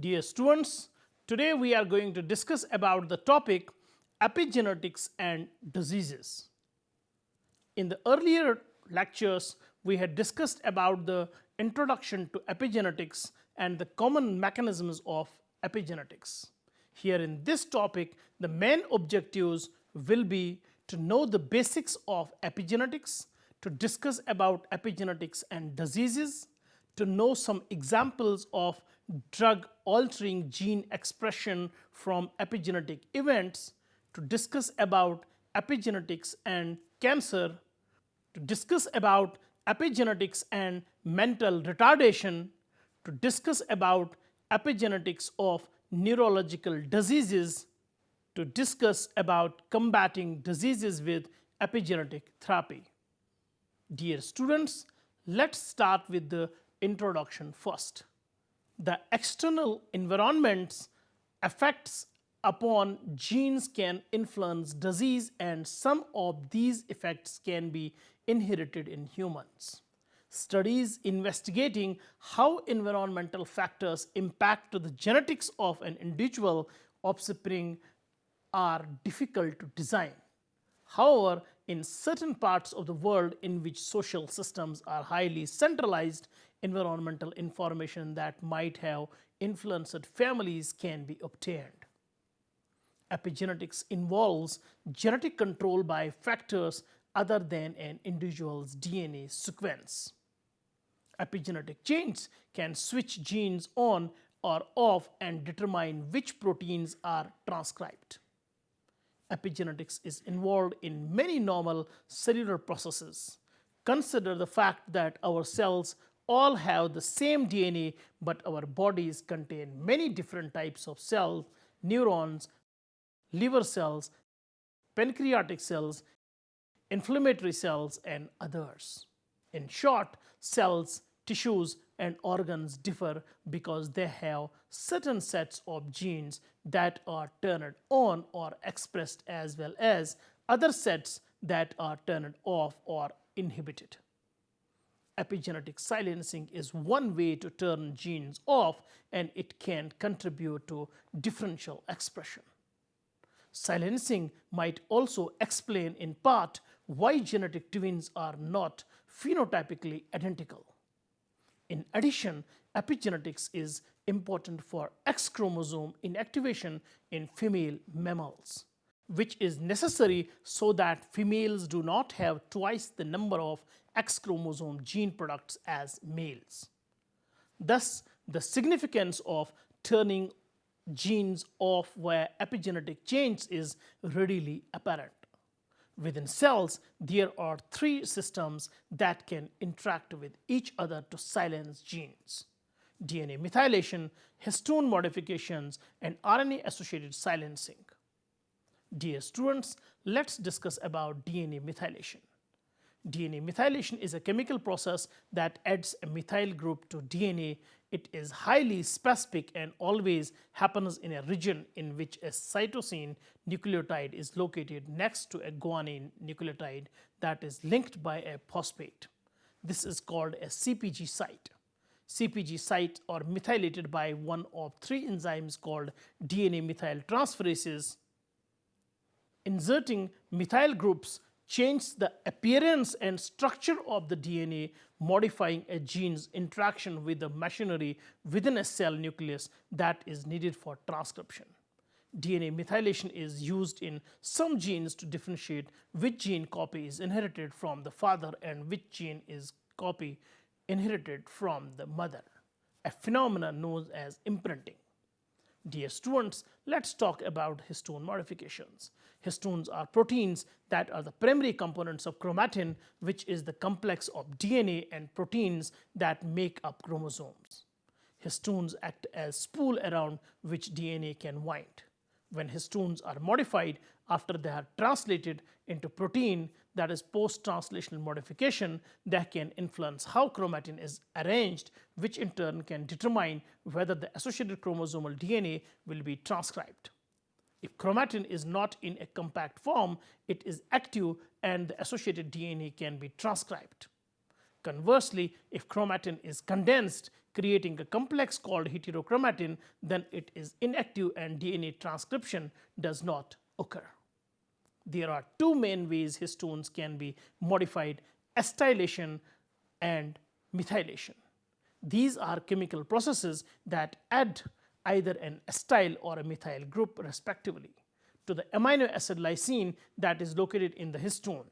Dear students, today we are going to discuss about the topic epigenetics and diseases. In the earlier lectures, we had discussed about the introduction to epigenetics and the common mechanisms of epigenetics. Here in this topic, the main objectives will be to know the basics of epigenetics, to discuss about epigenetics and diseases, to know some examples of drug altering gene expression from epigenetic events, to discuss about epigenetics and cancer, to discuss about epigenetics and mental retardation, to discuss about epigenetics of neurological diseases, to discuss about combating diseases with epigenetic therapy. Dear students, let's start with the introduction first. The external environment's effects upon genes can influence disease, and some of these effects can be inherited in humans. Studies investigating how environmental factors impact the genetics of an individual offspring are difficult to design. However, in certain parts of the world in which social systems are highly centralized, environmental information that might have influenced families can be obtained. Epigenetics involves genetic control by factors other than an individual's DNA sequence. Epigenetic changes can switch genes on or off and determine which proteins are transcribed. Epigenetics is involved in many normal cellular processes. Consider the fact that our cells all have the same DNA, but our bodies contain many different types of cells: neurons, liver cells, pancreatic cells, inflammatory cells, and others. In short, cells, tissues, and organs differ because they have certain sets of genes that are turned on or expressed, as well as other sets that are turned off or inhibited. Epigenetic silencing is one way to turn genes off, and it can contribute to differential expression. Silencing might also explain in part why genetic twins are not phenotypically identical. In addition, epigenetics is important for X chromosome inactivation in female mammals, which is necessary so that females do not have twice the number of X chromosome gene products as males. Thus, the significance of turning genes off via epigenetic change is readily apparent. Within cells, there are three systems that can interact with each other to silence genes: DNA methylation, histone modifications, and RNA-associated silencing. Dear students, let's discuss about DNA methylation. DNA methylation is a chemical process that adds a methyl group to DNA. It is highly specific and always happens in a region in which a cytosine nucleotide is located next to a guanine nucleotide that is linked by a phosphate. This is called a CpG site. CpG sites are methylated by one of three enzymes called DNA methyltransferases. Inserting methyl groups change the appearance and structure of the DNA, modifying a gene's interaction with the machinery within a cell nucleus that is needed for transcription. DNA methylation is used in some genes to differentiate which gene copy is inherited from the father and which gene is copy inherited from the mother, a phenomenon known as imprinting. Dear students, let's talk about histone modifications. Histones are proteins that are the primary components of chromatin, which is the complex of DNA and proteins that make up chromosomes. Histones act as spool around which DNA can wind. When histones are modified after they are translated into protein, that is post-translational modification, that can influence how chromatin is arranged, which in turn can determine whether the associated chromosomal DNA will be transcribed. If chromatin is not in a compact form, it is active and the associated DNA can be transcribed. Conversely, if chromatin is condensed, creating a complex called heterochromatin, then it is inactive and DNA transcription does not occur. There are two main ways histones can be modified: acetylation and methylation. These are chemical processes that add either an acetyl or a methyl group respectively to the amino acid lysine that is located in the histone.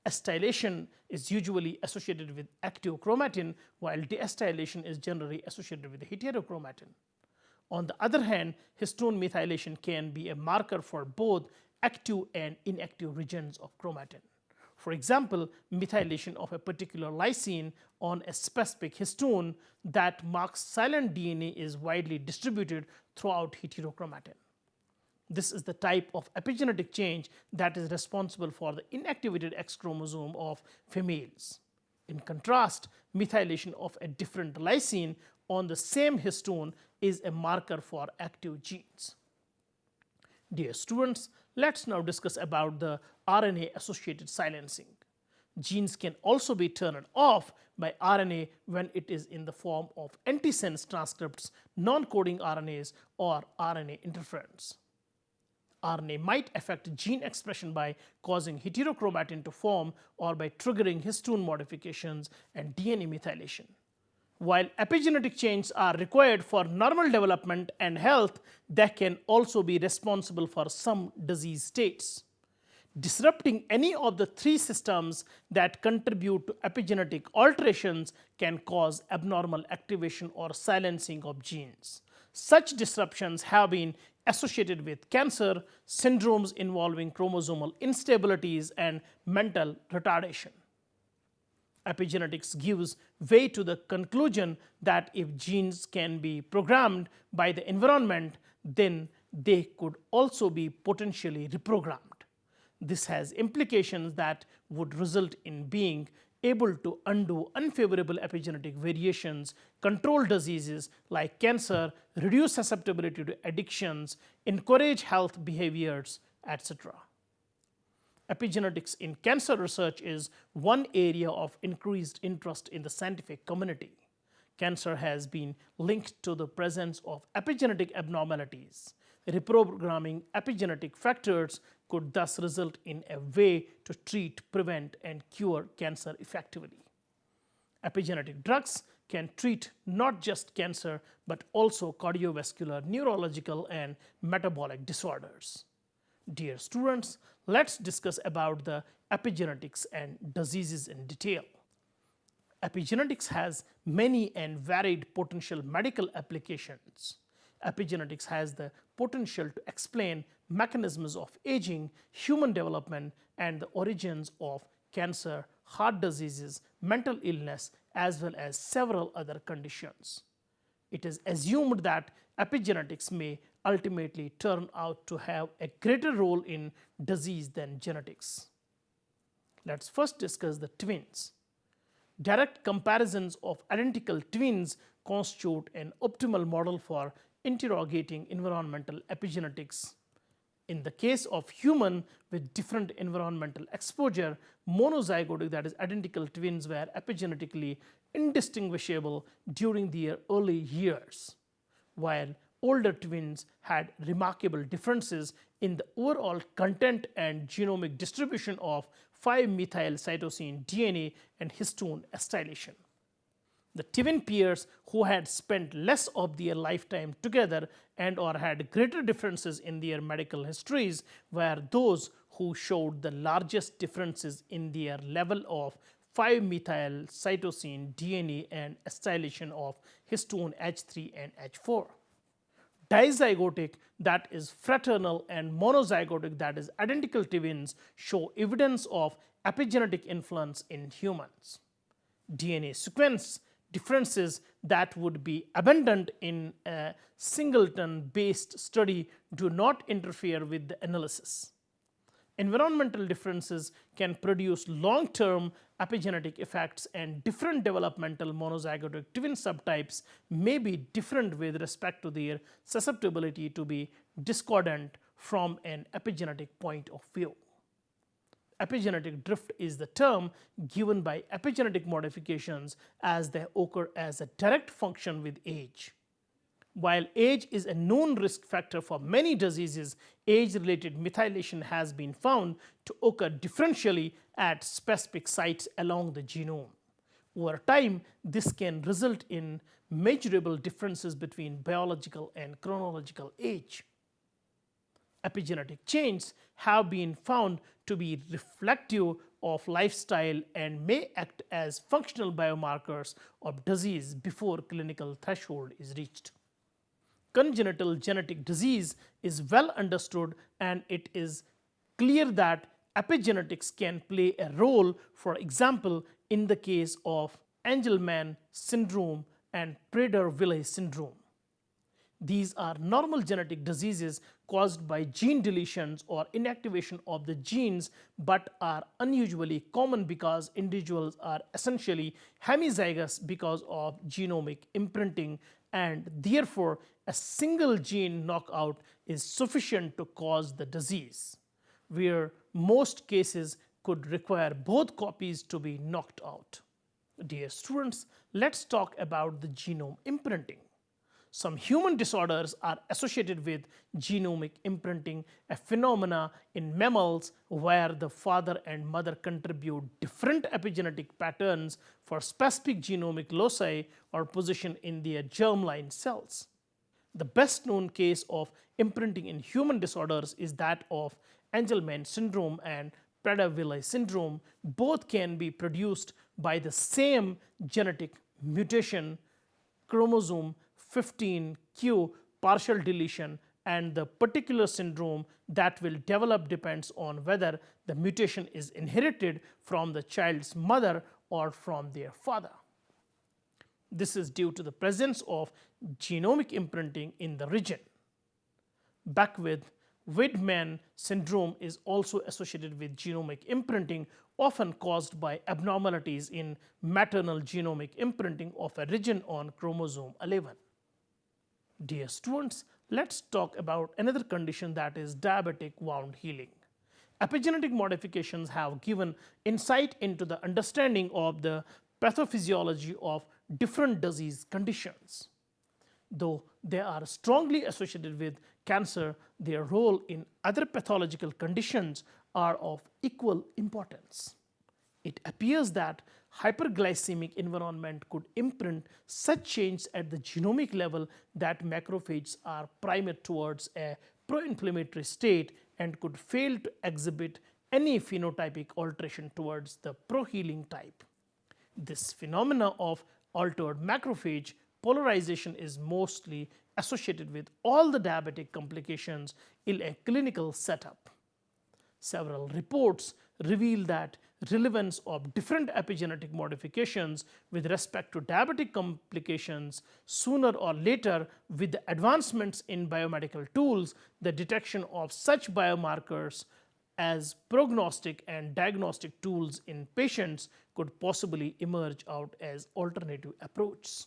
Acetylation is usually associated with active chromatin, while deacetylation is generally associated with heterochromatin. On the other hand, histone methylation can be a marker for both active and inactive regions of chromatin. For example, methylation of a particular lysine on a specific histone that marks silent DNA is widely distributed throughout heterochromatin. This is the type of epigenetic change that is responsible for the inactivated X chromosome of females. In contrast, methylation of a different lysine on the same histone is a marker for active genes. Dear students, let's now discuss about the RNA-associated silencing. Genes can also be turned off by RNA when it is in the form of antisense transcripts, non-coding RNAs, or RNA interference. RNA might affect gene expression by causing heterochromatin to form or by triggering histone modifications and DNA methylation. While epigenetic changes are required for normal development and health, they can also be responsible for some disease states. Disrupting any of the three systems that contribute to epigenetic alterations can cause abnormal activation or silencing of genes. Such disruptions have been associated with cancer, syndromes involving chromosomal instabilities, and mental retardation. Epigenetics gives way to the conclusion that if genes can be programmed by the environment, then they could also be potentially reprogrammed. This has implications that would result in being able to undo unfavorable epigenetic variations, control diseases like cancer, reduce susceptibility to addictions, encourage health behaviors, etc. Epigenetics in cancer research is one area of increased interest in the scientific community. Cancer has been linked to the presence of epigenetic abnormalities. Reprogramming epigenetic factors could thus result in a way to treat, prevent, and cure cancer effectively. Epigenetic drugs can treat not just cancer but also cardiovascular, neurological, and metabolic disorders. Dear students, let's discuss about the epigenetics and diseases in detail. Epigenetics has many and varied potential medical applications. Epigenetics has the potential to explain mechanisms of aging, human development, and the origins of cancer, heart diseases, mental illness, as well as several other conditions. It is assumed that epigenetics may ultimately turn out to have a greater role in disease than genetics. Let's first discuss the twins. Direct comparisons of identical twins constitute an optimal model for interrogating environmental epigenetics. In the case of human with different environmental exposure, monozygotic, that is identical twins, were epigenetically indistinguishable during their early years, while older twins had remarkable differences in the overall content and genomic distribution of 5-methylcytosine DNA and histone acetylation. The twin pairs who had spent less of their lifetime together and or had greater differences in their medical histories were those who showed the largest differences in their level of 5-methylcytosine DNA and acetylation of histone H3 and H4. Dizygotic, that is fraternal, and monozygotic, that is identical twins, show evidence of epigenetic influence in humans. DNA sequence differences that would be abundant in a singleton-based study do not interfere with the analysis. Environmental differences can produce long-term epigenetic effects, and different developmental monozygotic twin subtypes may be different with respect to their susceptibility to be discordant from an epigenetic point of view. Epigenetic drift is the term given by epigenetic modifications as they occur as a direct function with age. While age is a known risk factor for many diseases, age-related methylation has been found to occur differentially at specific sites along the genome. Over time, this can result in measurable differences between biological and chronological age. Epigenetic changes have been found to be reflective of lifestyle and may act as functional biomarkers of disease before clinical threshold is reached. Congenital genetic disease is well understood, and it is clear that epigenetics can play a role, for example, in the case of Angelman syndrome and Prader-Willi syndrome. These are normal genetic diseases caused by gene deletions or inactivation of the genes, but are unusually common because individuals are essentially hemizygous because of genomic imprinting, and therefore a single gene knockout is sufficient to cause the disease, where most cases could require both copies to be knocked out. Dear students, let's talk about the genome imprinting. Some human disorders are associated with genomic imprinting, a phenomena in mammals where the father and mother contribute different epigenetic patterns for specific genomic loci or position in their germline cells. The best known case of imprinting in human disorders is that of Angelman syndrome and Prader-Willi syndrome. Both can be produced by the same genetic mutation, chromosome 15q partial deletion, and the particular syndrome that will develop depends on whether the mutation is inherited from the child's mother or from their father. This is due to the presence of genomic imprinting in the region. Beckwith-Wiedemann syndrome is also associated with genomic imprinting, often caused by abnormalities in maternal genomic imprinting of a region on chromosome 11. Dear students, let's talk about another condition, that is diabetic wound healing. Epigenetic modifications have given insight into the understanding of the pathophysiology of different disease conditions. Though they are strongly associated with cancer, their role in other pathological conditions are of equal importance. It appears that hyperglycemic environment could imprint such change at the genomic level that macrophages are primed towards a pro-inflammatory state and could fail to exhibit any phenotypic alteration towards the pro-healing type. This phenomena of altered macrophage polarization is mostly associated with all the diabetic complications in a clinical setup. Several reports reveal that relevance of different epigenetic modifications with respect to diabetic complications sooner or later. With the advancements in biomedical tools, the detection of such biomarkers as prognostic and diagnostic tools in patients could possibly emerge out as alternative approaches.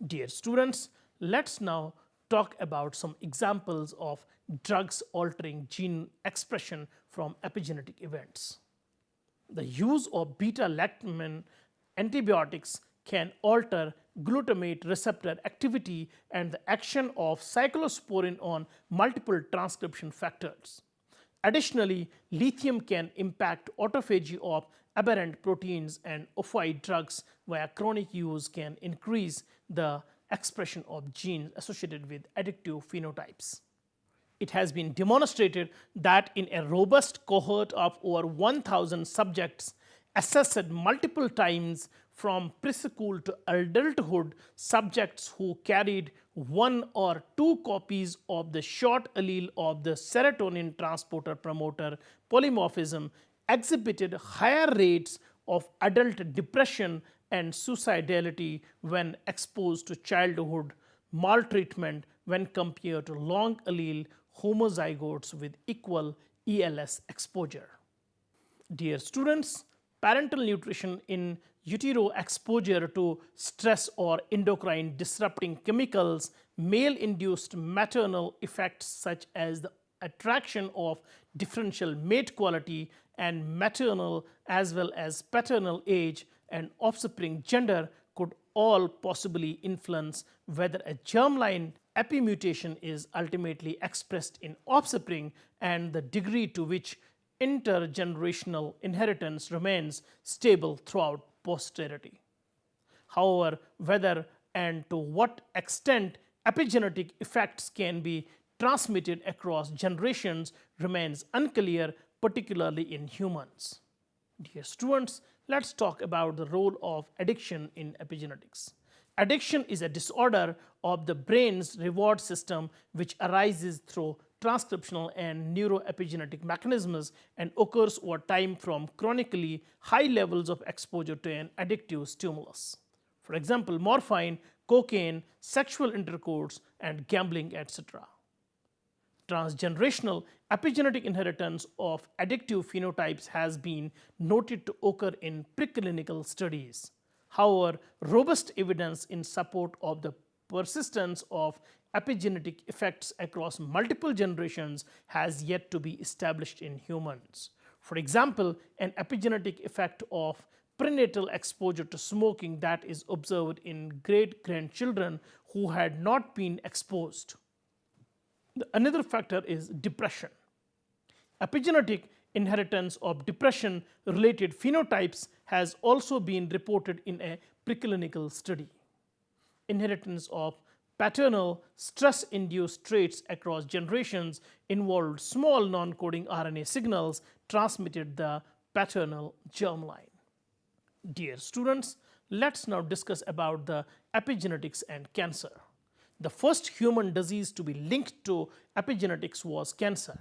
Dear students, let's now talk about some examples of drugs altering gene expression from epigenetic events. The use of beta-lactam antibiotics can alter glutamate receptor activity and the action of cyclosporin on multiple transcription factors. Additionally, lithium can impact autophagy of aberrant proteins, and opioid drugs via chronic use can increase the expression of genes associated with addictive phenotypes. It has been demonstrated that in a robust cohort of over 1,000 subjects assessed multiple times from preschool to adulthood, subjects who carried one or two copies of the short allele of the serotonin transporter promoter polymorphism exhibited higher rates of adult depression and suicidality when exposed to childhood maltreatment when compared to long allele homozygotes with equal ELS exposure. Dear students, parental nutrition in utero exposure to stress or endocrine disrupting chemicals, male-induced maternal effects such as the attraction of differential mate quality and maternal as well as paternal age and offspring gender could all possibly influence whether a germline epimutation is ultimately expressed in offspring and the degree to which intergenerational inheritance remains stable throughout posterity. However, whether and to what extent epigenetic effects can be transmitted across generations remains unclear, particularly in humans. Dear students, let's talk about the role of addiction in epigenetics. Addiction is a disorder of the brain's reward system which arises through transcriptional and neuroepigenetic mechanisms and occurs over time from chronically high levels of exposure to an addictive stimulus. For example, morphine, cocaine, sexual intercourse, and gambling, etc. Transgenerational epigenetic inheritance of addictive phenotypes has been noted to occur in preclinical studies. However, robust evidence in support of the persistence of epigenetic effects across multiple generations has yet to be established in humans. For example, an epigenetic effect of prenatal exposure to smoking that is observed in great-grandchildren who had not been exposed. Another factor is depression. Epigenetic inheritance of depression-related phenotypes has also been reported in a preclinical study. Inheritance of paternal stress-induced traits across generations involved small non-coding RNA signals transmitted the paternal germline. Dear students, let's now discuss about the epigenetics and cancer. The first human disease to be linked to epigenetics was cancer.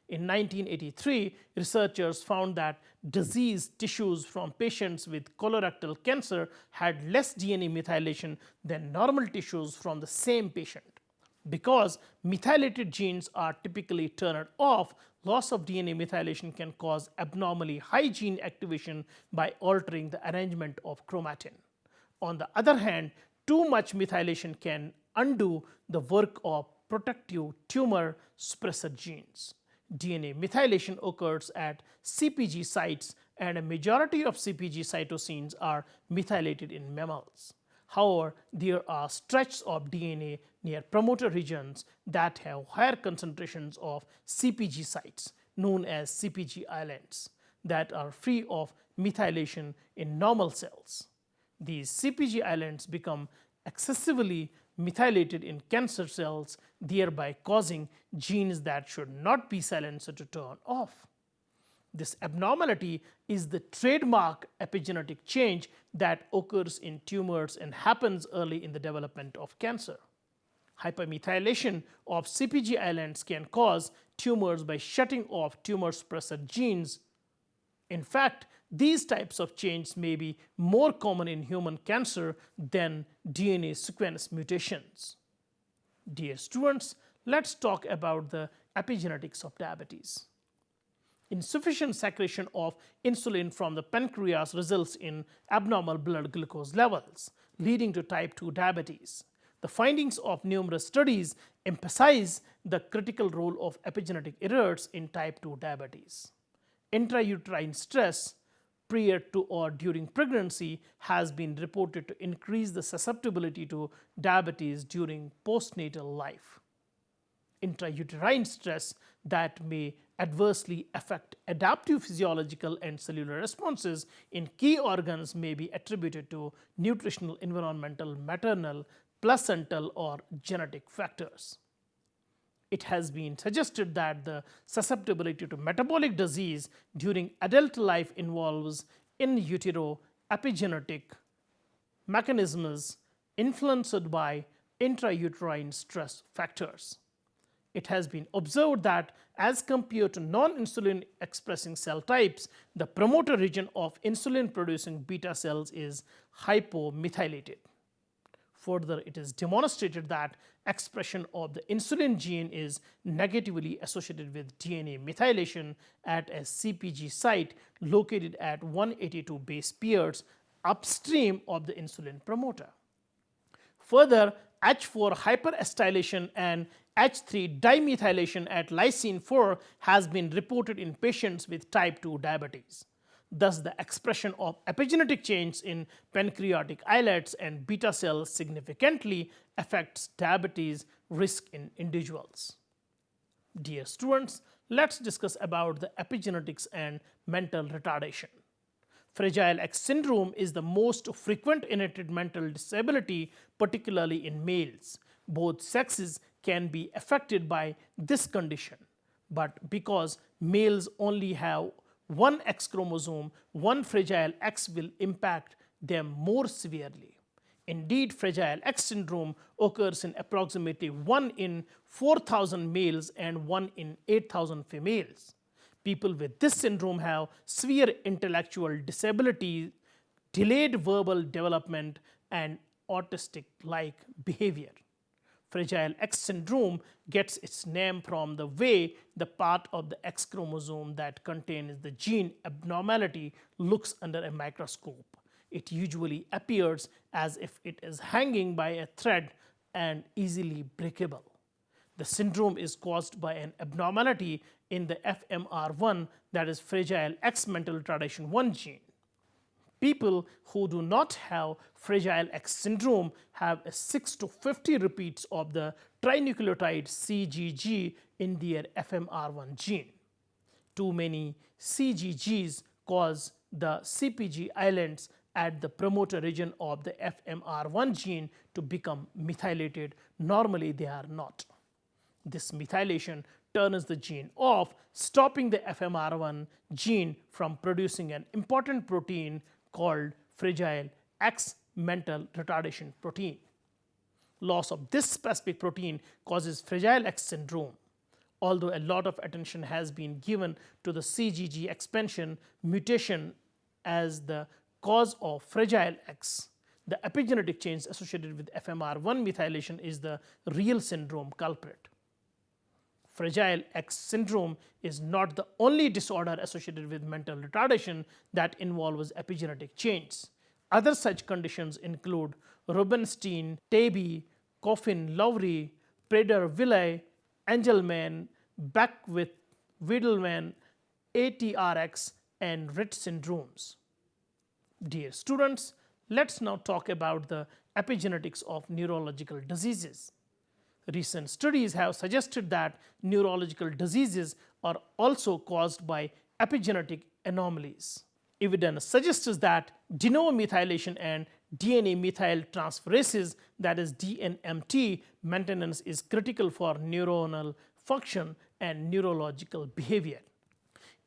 In 1983, researchers found that diseased tissues from patients with colorectal cancer had less DNA methylation than normal tissues from the same patient. Because methylated genes are typically turned off, loss of DNA methylation can cause abnormally high gene activation by altering the arrangement of chromatin. On the other hand, too much methylation can undo the work of protective tumor suppressor genes. DNA methylation occurs at CpG sites, and a majority of CpG cytosines are methylated in mammals. However, there are stretches of DNA near promoter regions that have higher concentrations of CpG sites, known as CpG islands, that are free of methylation in normal cells. These CpG islands become excessively methylated in cancer cells, thereby causing genes that should not be silenced to turn off. This abnormality is the trademark epigenetic change that occurs in tumors and happens early in the development of cancer. Hypermethylation of CpG islands can cause tumors by shutting off tumor suppressor genes. In fact, these types of changes may be more common in human cancer than DNA sequence mutations. Dear students, let's talk about the epigenetics of diabetes. Insufficient secretion of insulin from the pancreas results in abnormal blood glucose levels, leading to type 2 diabetes. The findings of numerous studies emphasize the critical role of epigenetic errors in type 2 diabetes. Intrauterine stress prior to or during pregnancy has been reported to increase the susceptibility to diabetes during postnatal life. Intrauterine stress that may adversely affect adaptive physiological and cellular responses in key organs may be attributed to nutritional, environmental, maternal, placental, or genetic factors. It has been suggested that the susceptibility to metabolic disease during adult life involves in utero epigenetic mechanisms influenced by intrauterine stress factors. It has been observed that as compared to non-insulin expressing cell types, the promoter region of insulin producing beta cells is hypomethylated. Further, it is demonstrated that expression of the insulin gene is negatively associated with DNA methylation at a CpG site located at 182 base pairs upstream of the insulin promoter. Further, H4 hyperacetylation and H3 dimethylation at lysine 4 has been reported in patients with type 2 diabetes. Thus, the expression of epigenetic change in pancreatic islets and beta cells significantly affects diabetes risk in individuals. Dear students, let's discuss about the epigenetics and mental retardation. Fragile X syndrome is the most frequent inherited mental disability, particularly in males. Both sexes can be affected by this condition, but because males only have one X chromosome, one Fragile X will impact them more severely. Indeed, Fragile X syndrome occurs in approximately 1 in 4,000 males and 1 in 8,000 females. People with this syndrome have severe intellectual disability, delayed verbal development, and autistic-like behavior. Fragile X syndrome gets its name from the way the part of the X chromosome that contains the gene abnormality looks under a microscope. It usually appears as if it is hanging by a thread and easily breakable. The syndrome is caused by an abnormality in the FMR1, that is Fragile X mental retardation 1 gene. People who do not have Fragile X syndrome have a 6 to 50 repeats of the trinucleotide CGG in their FMR1 gene. Too many CGGs cause the CPG islands at the promoter region of the FMR1 gene to become methylated. Normally, they are not. This methylation turns the gene off, stopping the FMR1 gene from producing an important protein called Fragile X mental retardation protein. Loss of this specific protein causes Fragile X syndrome. Although a lot of attention has been given to the CGG expansion mutation as the cause of Fragile X, the epigenetic change associated with FMR1 methylation is the real syndrome culprit. Fragile X syndrome is not the only disorder associated with mental retardation that involves epigenetic change. Other such conditions include Rubinstein, Tabby, Coffin-Lowry, Prader-Willi, Angelman, Beckwith-Wiedemann, ATRX, and Rett syndromes. Dear students, let's now talk about the epigenetics of neurological diseases. Recent studies have suggested that neurological diseases are also caused by epigenetic anomalies. Evidence suggests that de novo methylation and DNA methyltransferases, that is DNMT, maintenance is critical for neuronal function and neurological behavior.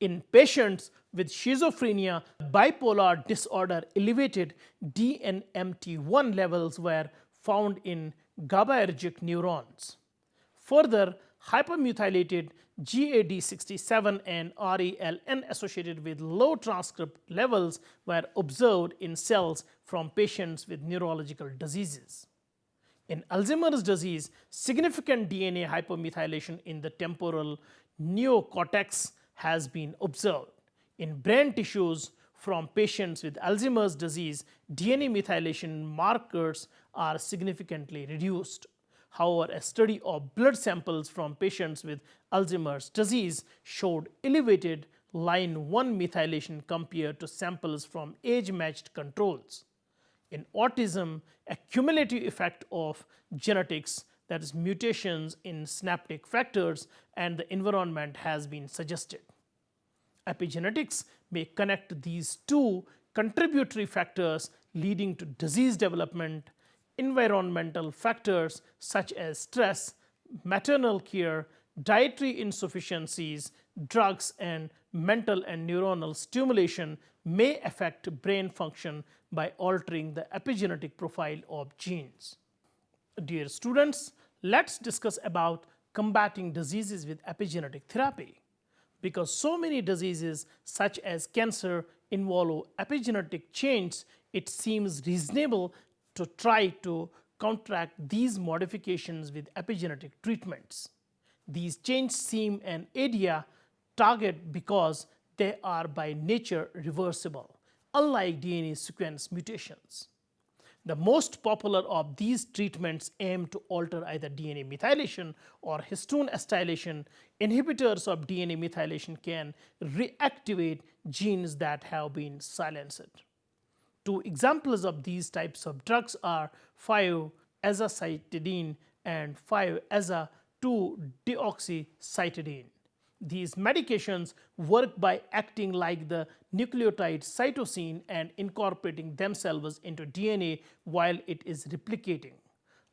In patients with schizophrenia, bipolar disorder, elevated DNMT1 levels were found in GABAergic neurons. Further, hypermethylated GAD67 and RELN associated with low transcript levels were observed in cells from patients with neurological diseases. In Alzheimer's disease, significant DNA hypomethylation in the temporal neocortex has been observed. In brain tissues from patients with Alzheimer's disease, DNA methylation markers are significantly reduced. However, a study of blood samples from patients with Alzheimer's disease showed elevated line 1 methylation compared to samples from age-matched controls. In autism, a cumulative effect of genetics, that is mutations in synaptic factors, and the environment has been suggested. Epigenetics may connect these two contributory factors leading to disease development. Environmental factors such as stress, maternal care, dietary insufficiencies, drugs, and mental and neuronal stimulation may affect brain function by altering the epigenetic profile of genes. Dear students, let's discuss about combating diseases with epigenetic therapy. Because so many diseases such as cancer involve epigenetic change, it seems reasonable to try to counteract these modifications with epigenetic treatments. These changes seem an area target because they are by nature reversible, unlike DNA sequence mutations. The most popular of these treatments aim to alter either DNA methylation or histone acetylation. Inhibitors of DNA methylation can reactivate genes that have been silenced. Two examples of these types of drugs are 5-azacitidine and 5-aza-2-deoxycytidine. These medications work by acting like the nucleotide cytosine and incorporating themselves into DNA while it is replicating.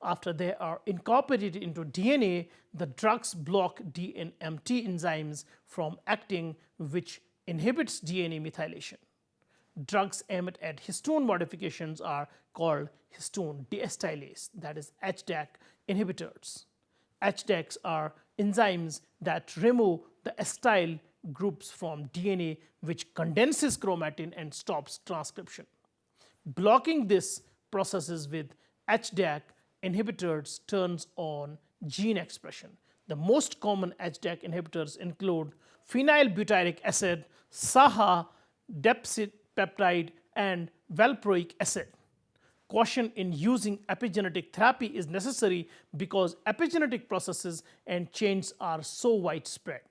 After they are incorporated into DNA, the drugs block DNMT enzymes from acting, which inhibits DNA methylation. Drugs aimed at histone modifications are called histone deacetylase, that is HDAC inhibitors. HDACs are enzymes that remove the acetyl groups from DNA, which condenses chromatin and stops transcription. Blocking this processes with HDAC inhibitors turns on gene expression. The most common HDAC inhibitors include phenylbutyric acid, SAHA, depsipeptide, and valproic acid. Caution in using epigenetic therapy is necessary because epigenetic processes and changes are so widespread.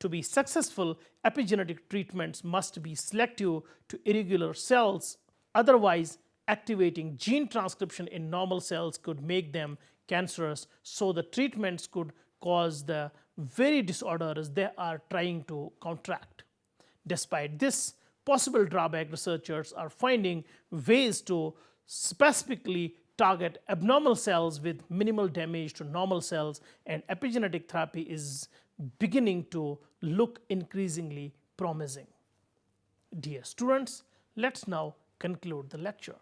To be successful, epigenetic treatments must be selective to irregular cells. Otherwise, activating gene transcription in normal cells could make them cancerous, so the treatments could cause the very disorders they are trying to counteract. Despite this possible drawback, researchers are finding ways to specifically target abnormal cells with minimal damage to normal cells, and epigenetic therapy is beginning to look increasingly promising. Dear students, let's now conclude the lecture.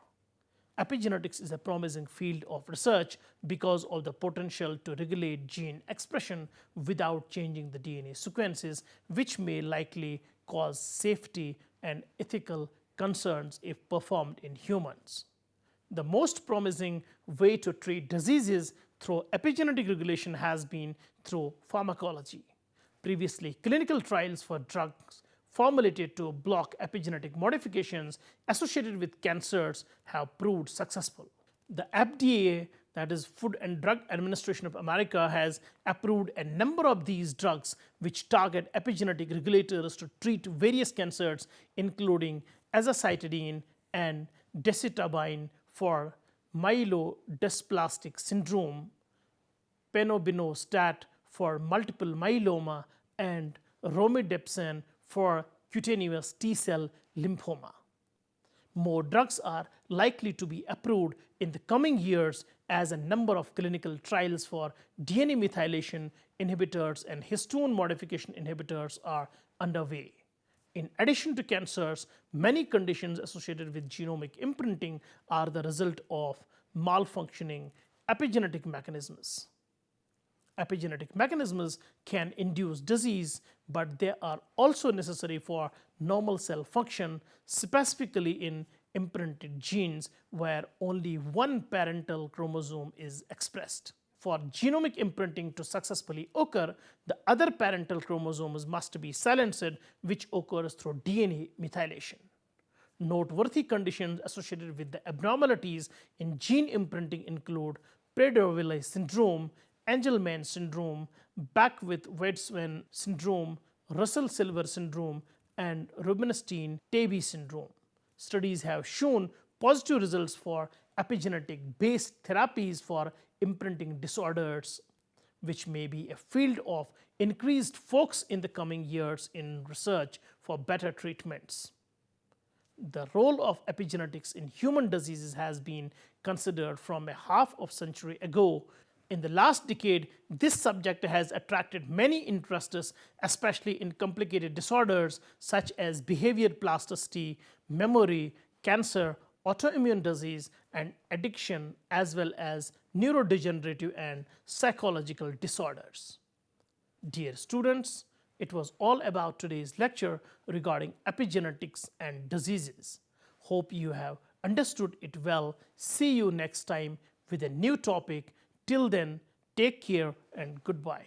Epigenetics is a promising field of research because of the potential to regulate gene expression without changing the DNA sequences, which may likely cause safety and ethical concerns if performed in humans. The most promising way to treat diseases through epigenetic regulation has been through pharmacology. Previously, clinical trials for drugs formulated to block epigenetic modifications associated with cancers have proved successful. The FDA, that is Food and Drug Administration of America, has approved a number of these drugs which target epigenetic regulators to treat various cancers, including azacitidine and decitabine for myelodysplastic syndrome, penobinostat for multiple myeloma, and romidepsin for cutaneous T-cell lymphoma. More drugs are likely to be approved in the coming years as a number of clinical trials for DNA methylation inhibitors and histone modification inhibitors are underway. In addition to cancers, many conditions associated with genomic imprinting are the result of malfunctioning epigenetic mechanisms. Epigenetic mechanisms can induce disease, but they are also necessary for normal cell function, specifically in imprinted genes where only one parental chromosome is expressed. For genomic imprinting to successfully occur, the other parental chromosomes must be silenced, which occurs through DNA methylation. Noteworthy conditions associated with the abnormalities in gene imprinting include Prader-Willi syndrome, Angelman syndrome, Beckwith-Wiedemann syndrome, Russell-Silver syndrome, and Rubinstein-Taybi syndrome. Studies have shown positive results for epigenetic-based therapies for imprinting disorders, which may be a field of increased focus in the coming years in research for better treatments. The role of epigenetics in human diseases has been considered from a half of century ago. In the last decade, this subject has attracted many interests, especially in complicated disorders such as behavior plasticity, memory, cancer, autoimmune disease, and addiction, as well as neurodegenerative and psychological disorders. Dear students, it was all about today's lecture regarding epigenetics and diseases. Hope you have understood it well. See you next time with a new topic. Till then, take care and goodbye.